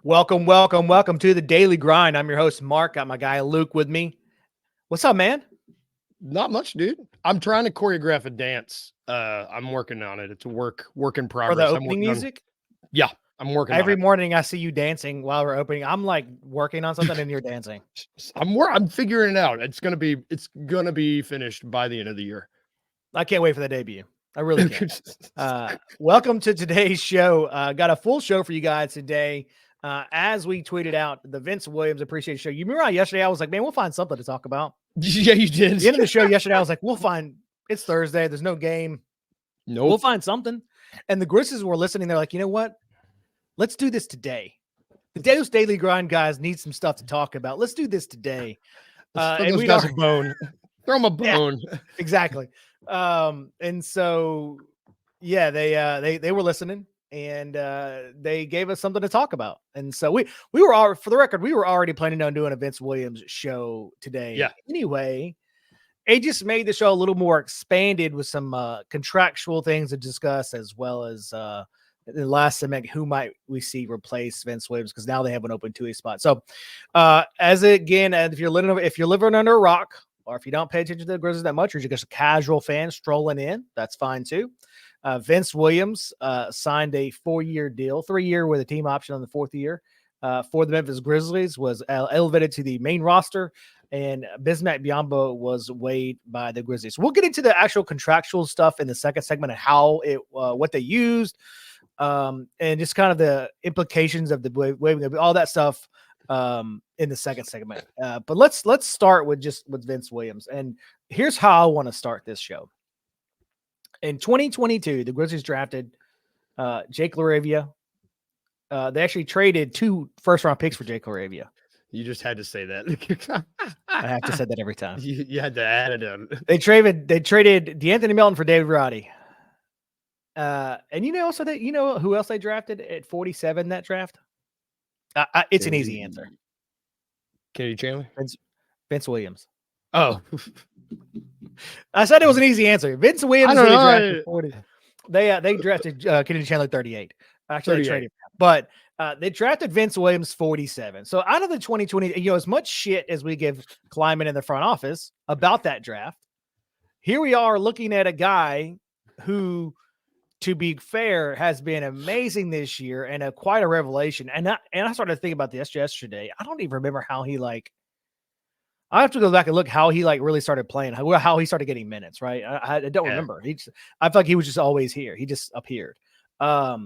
Welcome to the Daily Grind. I'm your host, Mark. Got my guy Luke with me. What's up, man? Not much, dude. I'm trying to choreograph a dance. I'm working on it. It's a work in For progress. the I'm opening working music? Yeah, I'm working Every on it. morning I see you dancing while we're opening. I'm like working on something and you're dancing. I'm figuring it out. It's gonna be finished by the end of the year. I can't wait for the debut. I really can't. Welcome to today's show. Got a full show for you guys today. As we tweeted out the Vince Williams Appreciation Show. You remember yesterday I was like, man, we'll find something to talk about. Yeah, you did. At the end of the show yesterday, I was like, it's Thursday. There's no game. Nope. We'll find something. And the Grizzlies were listening. They're like, you know what? Let's do this today. The Daily Grind guys need some stuff to talk about. Let's do this today. And those guys a bone. Throw them a bone. Yeah, exactly. And so, yeah, they were listening and they gave us something to talk about. And so we were all, for the record, we were already planning on doing a Vince Williams show today. Yeah. Anyway, it just made the show a little more expanded with some contractual things to discuss, as well as the last segment, who might we see replace Vince Williams, because now they have an open 2A spot. So if you're living under a rock, or if you don't pay attention to the Grizzlies that much, or you're just a casual fan strolling in, that's fine too. Vince Williams signed a 4-year deal, 3-year with a team option on the 4th year for the Memphis Grizzlies, was elevated to the main roster, and Bismack Biyombo was waived by the Grizzlies. We'll get into the actual contractual stuff in the second segment, and how what they used, and just kind of the implications of the waiving, all that stuff in the second segment. But let's start with Vince Williams. And here's how I want to start this show. In 2022, the Grizzlies drafted Jake LaRavia. They actually traded 2 first-round picks for Jake LaRavia. You just had to say that. I have to say that every time. You had to add it in. They traded DeAnthony Melton for David Roddy. And you know who else they drafted at 47 that draft? It's an easy answer. Kennedy Chandler? Vince Williams. Oh. I said it was an easy answer. Vince Williams. I don't know. 40. They drafted Kennedy Chandler 38. Actually, 38. they traded, but they drafted Vince Williams 47. So out of the 2020, as much shit as we give Kleiman in the front office about that draft, here we are looking at a guy who, to be fair, has been amazing this year and quite a revelation. And I started to think about this yesterday. I don't even remember how he I have to go back and look how he really started playing, how he started getting minutes, right? I don't remember. I feel like he was just always here. He just appeared. But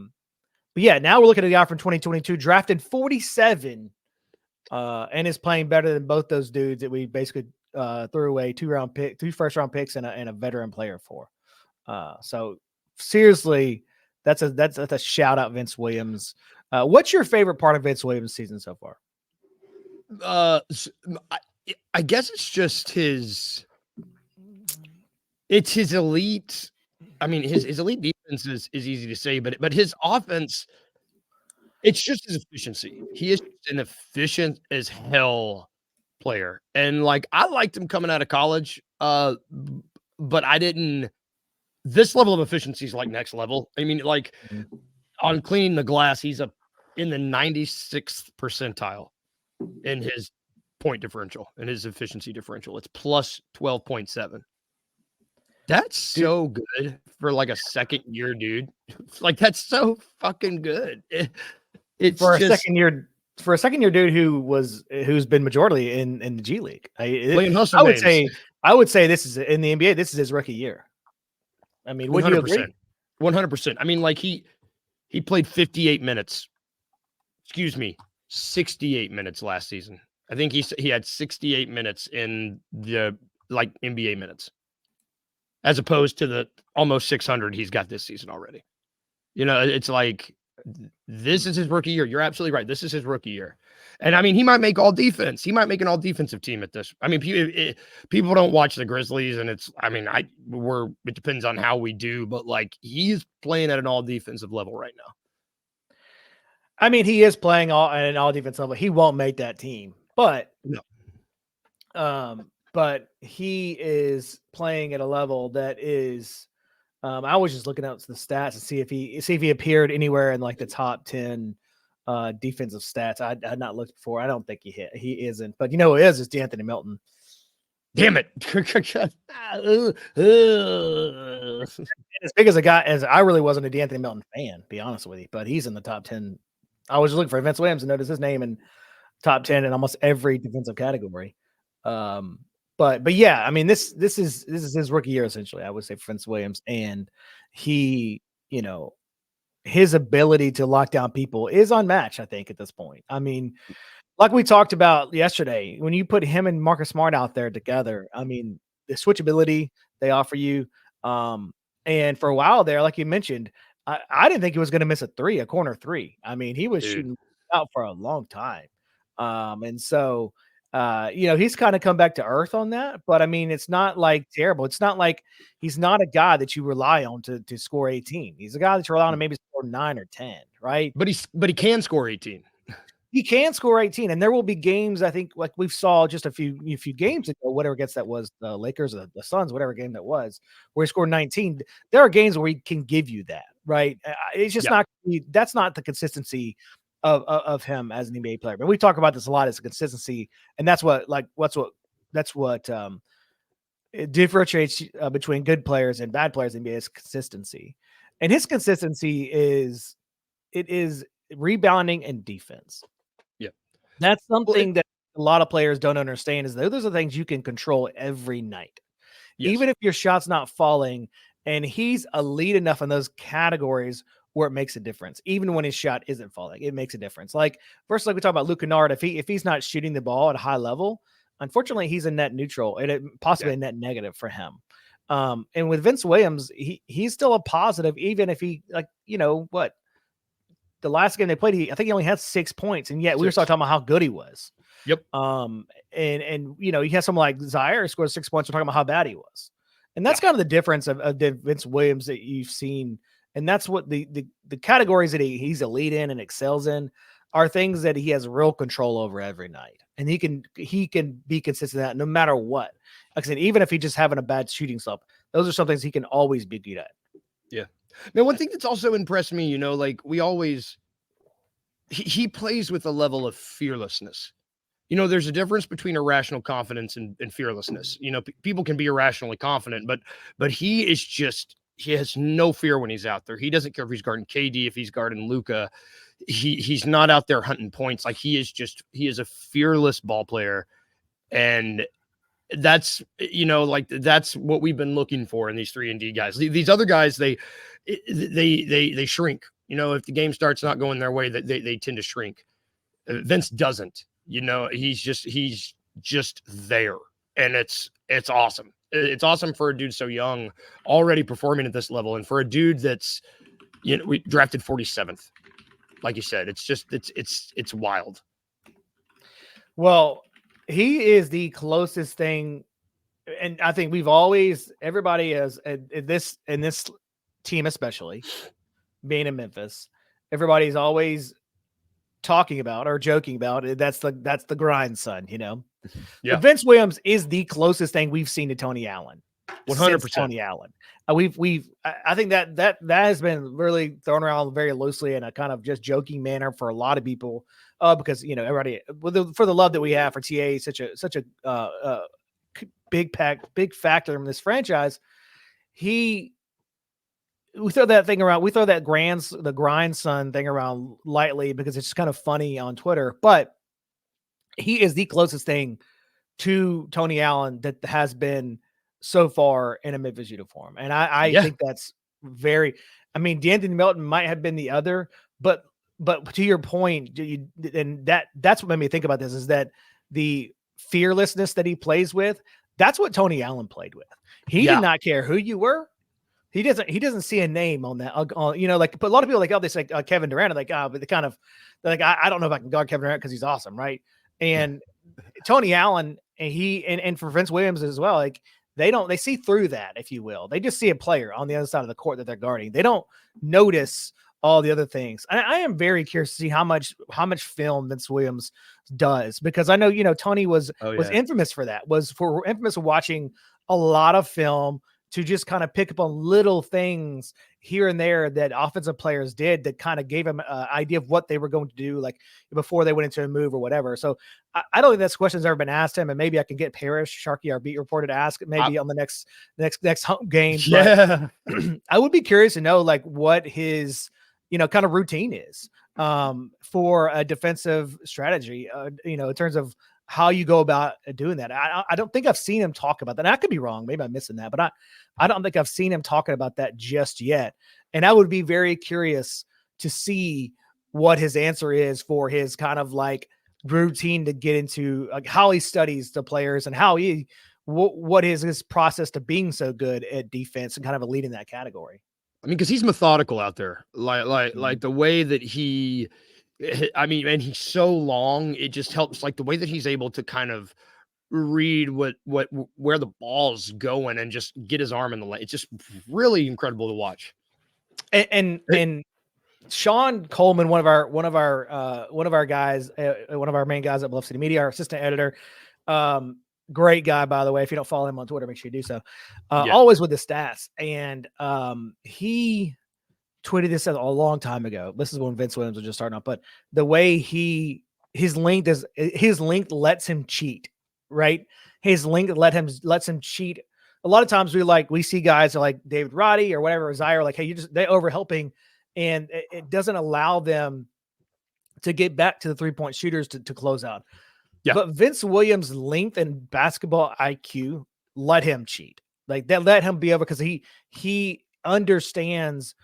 yeah, now we're looking at a guy from 2022, drafted 47, and is playing better than both those dudes that we basically threw away 2 first-round picks and a veteran player for. So seriously, that's a shout out, Vince Williams. What's your favorite part of Vince Williams' season so far? I guess it's just his elite. I mean, his elite defense is easy to say, but his offense, it's just his efficiency. He is an efficient as hell player. And I liked him coming out of college, but I didn't. This level of efficiency is next level. I mean, on cleaning the glass, he's in the 96th percentile in his point differential and his efficiency differential. It's plus 12.7. That's so good for a second year dude. That's so fucking good. It's for a second year dude who's been majority in the G League. I would say this is in the NBA. This is his rookie year. I mean, would you agree? 100%. I mean, he played 58 minutes. Excuse me, 68 minutes last season. I think he had 68 minutes in the NBA minutes, as opposed to the almost 600 he's got this season already. It's this is his rookie year. You're absolutely right. This is his rookie year. And I mean, he might make all defense. He might make an all defensive team at this. I mean, people don't watch the Grizzlies, and it depends on how we do, but he's playing at an all defensive level right now. I mean, he is playing at an all defensive level. He won't make that team, but no. But he is playing at a level that is. I was just looking out the stats to see if he appeared anywhere in the top 10 defensive stats. I had not looked before. I don't think he isn't. But you know who is D'Anthony Melton. Damn it. As big as a guy as I really wasn't a D'Anthony Melton fan, to be honest with you, but he's in the top 10. I was looking for Vince Williams and noticed his name in top 10 in almost every defensive category. But yeah, I mean this is his rookie year essentially. I would say for Vince Williams, and he, his ability to lock down people is unmatched. I think at this point. I mean, like we talked about yesterday, when you put him and Marcus Smart out there together, I mean, the switchability they offer you. And for a while there, like you mentioned, I didn't think he was going to miss a corner three. I mean, he was shooting out for a long time. And so, he's kind of come back to earth on that, but I mean, it's not like terrible. It's not like he's not a guy that you rely on to score 18. He's a guy that you rely on to maybe score 9 or 10, right? But he can score 18. He can score 18, and there will be games, I think, like we saw just a few games ago, whatever gets that was the Lakers or the Suns, whatever game that was, where he scored 19. There are games where he can give you that, right? It's just not that's not the consistency of him as an NBA player. But we talk about this a lot as a consistency, and that's what it differentiates between good players and bad players in NBA is consistency. And his consistency is rebounding and defense. That's something that a lot of players don't understand is those are things you can control every night. Yes. Even if your shot's not falling, and he's elite enough in those categories where it makes a difference. Even when his shot isn't falling, it makes a difference. Like first, like we talk about Luke Kennard, if he's not shooting the ball at a high level, unfortunately, he's a net neutral and possibly a net negative for him. And with Vince Williams, he's still a positive, even if he the last game they played, I think he only had 6 points, and yet we were talking about how good he was. Yep. And you had someone like Zaire scored 6 points. We're talking about how bad he was, and that's kind of the difference of the Vince Williams that you've seen. And that's what the categories that he's elite in and excels in are things that he has real control over every night, and he can be consistent at no matter what. Like I said, even if he's just having a bad shooting slump, those are some things he can always be good at. Yeah. Now, one thing that's also impressed me, like he plays with a level of fearlessness. There's a difference between irrational confidence and fearlessness. People can be irrationally confident, but he has no fear when he's out there. He doesn't care if he's guarding KD, if he's guarding Luka. He's not out there hunting points. Like he is a fearless ball player. And that's what we've been looking for in these 3-and-D guys. These other guys, they shrink. If the game starts not going their way, they tend to shrink. Vince doesn't. He's just there, and it's awesome. It's awesome for a dude so young, already performing at this level, and for a dude that's we drafted 47th. Like you said, it's wild. Well, he is the closest thing, and I think everybody is in this team, especially being in Memphis, everybody's always talking about or joking about it. That's the grind, son. Yeah. But Vince Williams is the closest thing we've seen to Tony Allen. 100%. Tony Allen. I think that has been really thrown around very loosely in a kind of just joking manner for a lot of people, because everybody for the love that we have for TA, such a big factor in this franchise. We throw that thing around. We throw the grind son thing around lightly because it's kind of funny on Twitter, but he is the closest thing to Tony Allen that has been so far in a Memphis uniform. And I think that's D'Anthony Melton might have been the other, but to your point, and that's what made me think about this is that the fearlessness that he plays with, that's what Tony Allen played with. He did not care who you were. He doesn't see a name on that. But a lot of people they say Kevin Durant, but they're like, I don't know if I can guard Kevin Durant because he's awesome, right? And Tony Allen and for Vince Williams as well, they see through that, if you will. They just see a player on the other side of the court that they're guarding. They don't notice all the other things. I am very curious to see how much film Vince Williams does, because I know Tony was infamous for that. Was infamous for watching a lot of film to just kind of pick up on little things here and there that offensive players did that kind of gave him an idea of what they were going to do, like before they went into a move or whatever. So I don't think this question's ever been asked him, and maybe I can get Parrish, Sharky, our beat reporter, to ask it maybe on the next home game. Yeah. But I would be curious to know like what his, kind of routine is for a defensive strategy, in terms of how you go about doing that. I don't think I've seen him talk about that. And I could be wrong. Maybe I'm missing that, but I don't think I've seen him talking about that just yet. And I would be very curious to see what his answer is for his kind of like routine to get into, like how he studies the players and how what is his process to being so good at defense and kind of a lead in that category. I mean, because he's methodical out there, like the way that he, I mean, and he's so long, it just helps, like the way that he's able to kind of read where the ball's going and just get his arm in the lane. It's just really incredible to watch. And Sean Coleman, one of our guys, one of our main guys at Bluff City Media, our assistant editor, great guy, by the way. If you don't follow him on Twitter, make sure you do so. Always with the stats. And he tweeted this a long time ago. This is when Vince Williams was just starting up, but the way his length lets him cheat, right? His length lets him cheat. A lot of times we see guys like David Roddy or whatever, Zaire, like, hey, they overhelping, and it doesn't allow them to get back to the 3-point shooters to close out. Yeah. But Vince Williams' length and basketball IQ let him cheat. Like that let him be able, because he understands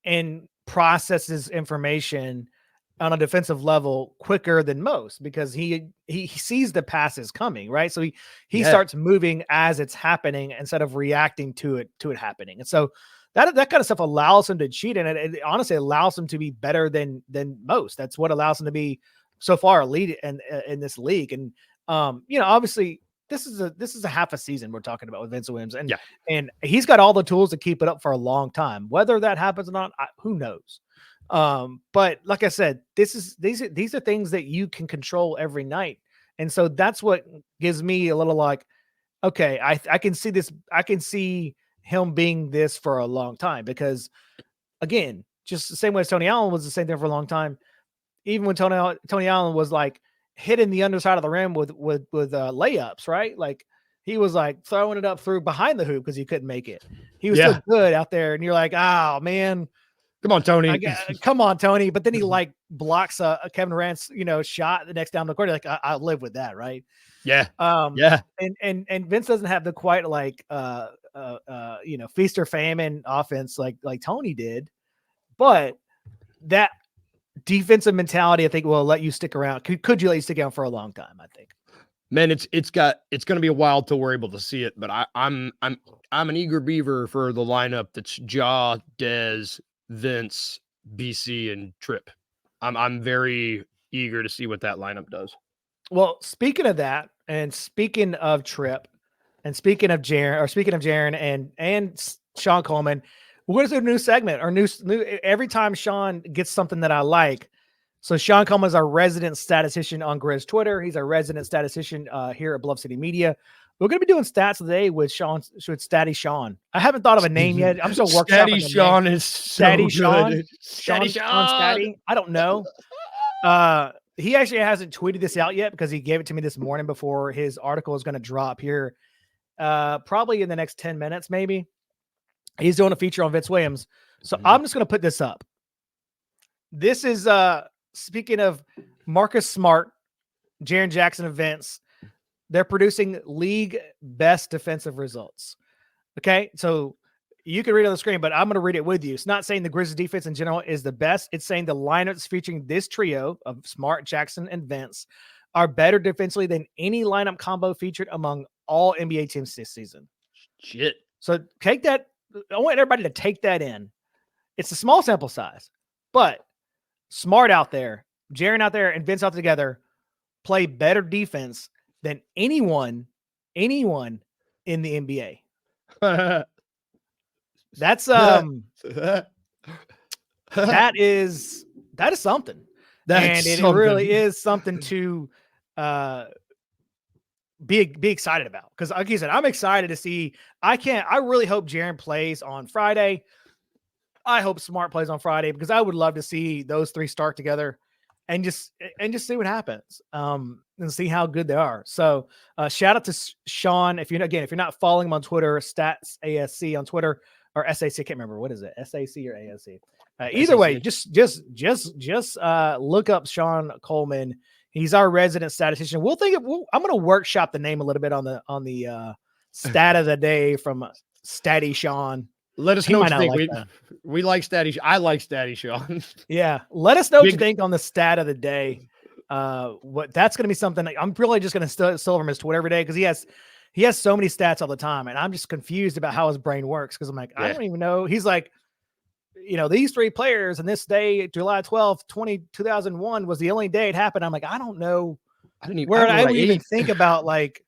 and processes information on a defensive level quicker than most, because he sees the passes coming, right? So he starts moving as it's happening instead of reacting to it happening. And so that kind of stuff allows him to cheat, and it honestly allows him to be better than most. That's what allows him to be so far a lead in this league. And obviously this is a half a season we're talking about with Vince Williams, and he's got all the tools to keep it up for a long time. Whether that happens or not, who knows? But like I said, these are things that you can control every night. And so that's what gives me a little like, okay, I can see this. I can see him being this for a long time, because again, just the same way as Tony Allen was the same thing for a long time. Even when Tony Allen was like hitting the underside of the rim with layups, right? Like he was like throwing it up through behind the hoop because he couldn't make it. He was still good out there. And you're like, oh man, come on, Tony. Come on, Tony. But then he like blocks a Kevin Durant's, shot the next down the court. Like I'll live with that. Right. Yeah. And Vince doesn't have the quite like, feast or famine offense like Tony did, but that defensive mentality, I think, will let you stick around. Could you let you stick around for a long time? I think. Man, it's going to be a while till we're able to see it, but I'm an eager beaver for the lineup that's Ja, Dez, Vince, BC, and Tripp. I'm very eager to see what that lineup does. Well, speaking of that, and speaking of Tripp, and speaking of Jaren and Sean Coleman, we're going to do a new segment or new every time Sean gets something that I like. So Sean Coleman is our resident statistician on Grizz Twitter. He's our resident statistician here at Bluff City Media. We're going to be doing stats today with Statty Sean. I haven't thought of a name yet. I'm still workshopping. Statty Sean is so Statty good. Sean. Statty Sean Statty. I don't know. He actually hasn't tweeted this out yet because he gave it to me this morning before his article is going to drop here. Probably in the next 10 minutes, maybe. He's doing a feature on Vince Williams. So I'm just going to put this up. This is speaking of Marcus Smart, Jaren Jackson, and Vince. They're producing league best defensive results. Okay. So you can read it on the screen, but I'm going to read it with you. It's not saying the Grizzlies defense in general is the best. It's saying the lineups featuring this trio of Smart, Jackson, and Vince are better defensively than any lineup combo featured among all NBA teams this season. Shit. So take that. I want everybody to take that in. It's a small sample size, but Smart out there, Jaren out there, and Vince out together play better defense than anyone in the NBA. That's that is something. It really is something to be excited about. Because like you said, I'm excited to see. I really hope Jaren plays on Friday. I hope Smart plays on Friday because I would love to see those three start together and just see what happens and see how good they are. So shout out to Sean. If you're not following him on Twitter, Stats ASC on Twitter or SAC, I can't remember. What is it? SAC or ASC? Either way, just look up Sean Coleman. He's our resident statistician. I'm going to workshop the name a little bit on the stat of the day from Statty Sean. Let us know what you think. We like Statty. I like Statty Sean. Yeah. Let us know what you think on the stat of the day. What that's going to be something I'm really just going to steal from his Twitter every day because he has so many stats all the time, and I'm just confused about how his brain works because I'm like, I don't even know. He's like, these three players and this day, July 12th, 2001 was the only day it happened. I'm like, I don't know I wouldn't even think about like,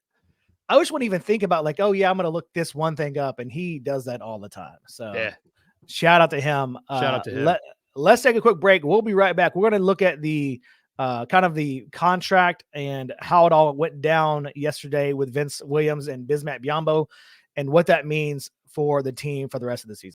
I just wouldn't even think about like, oh yeah, I'm going to look this one thing up. And he does that all the time. So shout out to him. Let's take a quick break. We'll be right back. We're going to look at the kind of the contract and how it all went down yesterday with Vince Williams and Bismack Biyombo and what that means for the team for the rest of the season.